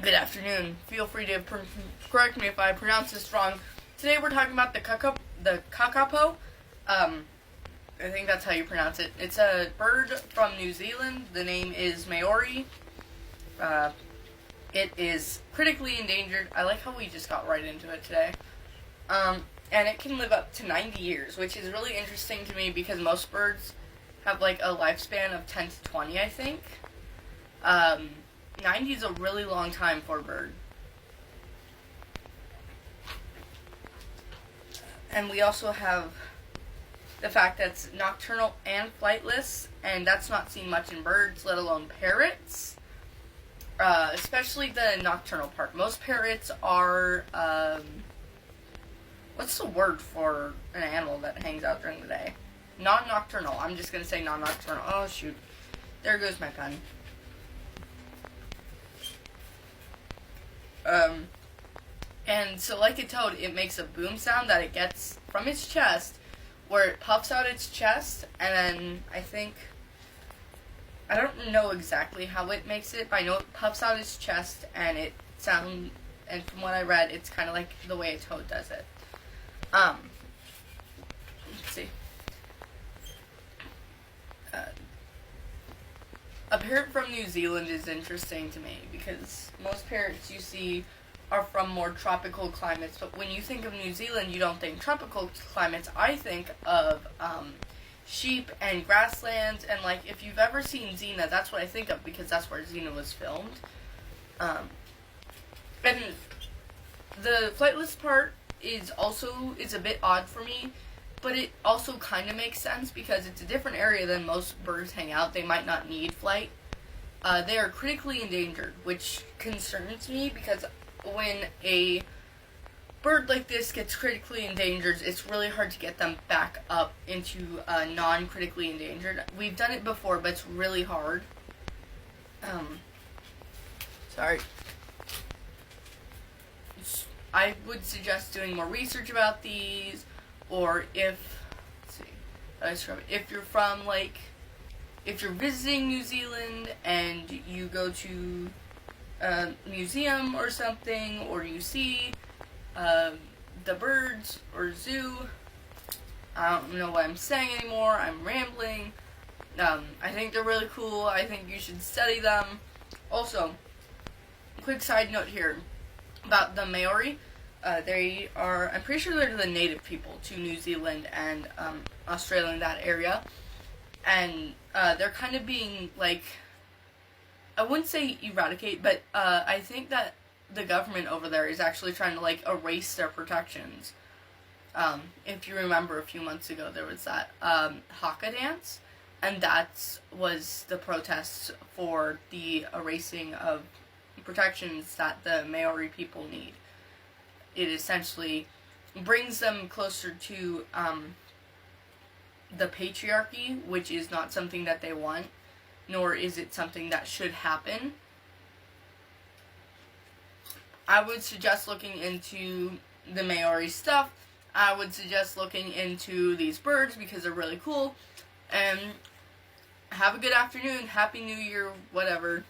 Good afternoon. Feel free to correct me if I pronounce this wrong. Today we're talking about the kakapo. I think that's how you pronounce it. It's a bird from New Zealand. The name is Maori. It is critically endangered. I like how we just got right into it today. And it can live up to 90 years, which is really interesting to me because most birds have like a lifespan of 10 to 20, I think. 90 is a really long time for a bird. And we also have the fact that it's nocturnal and flightless, and that's not seen much in birds, let alone parrots. Especially the nocturnal part. Most parrots are, what's the word for an animal that hangs out during the day? Non-nocturnal. I'm just going to say non-nocturnal. Oh, shoot. There goes my pen. And so like a toad, it makes a boom sound that it gets from its chest, where it puffs out its chest, and then I don't know exactly how it makes it, but I know it puffs out its chest, and and from what I read, it's kind of like the way a toad does it. Let's see. A parrot from New Zealand is interesting to me, because most parrots you see are from more tropical climates, but when you think of New Zealand, you don't think tropical climates. I think of sheep and grasslands, and like if you've ever seen Xena, that's what I think of because that's where Xena was filmed. And the flightless part is a bit odd for me, but it also kind of makes sense because it's a different area than most birds hang out. They might not need flight. They are critically endangered, which concerns me because when a bird like this gets critically endangered, it's really hard to get them back up into non-critically endangered. We've done it before, but it's really hard. Sorry. I would suggest doing more research about these, or if you're visiting New Zealand and you go to a museum or something, or you see the birds or zoo. I don't know what I'm saying anymore. I'm rambling. I think they're really cool. I think you should study them. Also, quick side note here about the Maori. I'm pretty sure they're the native people to New Zealand and Australia in that area. And they're kind of being, like, I wouldn't say eradicate, but I think that the government over there is actually trying to, like, erase their protections. If you remember a few months ago, there was that haka dance, and that was the protests for the erasing of protections that the Maori people need. It essentially brings them closer to the patriarchy, which is not something that they want, nor is it something that should happen. I would suggest looking into the Maori stuff. I would suggest looking into these birds because they're really cool. And have a good afternoon. Happy New Year, whatever.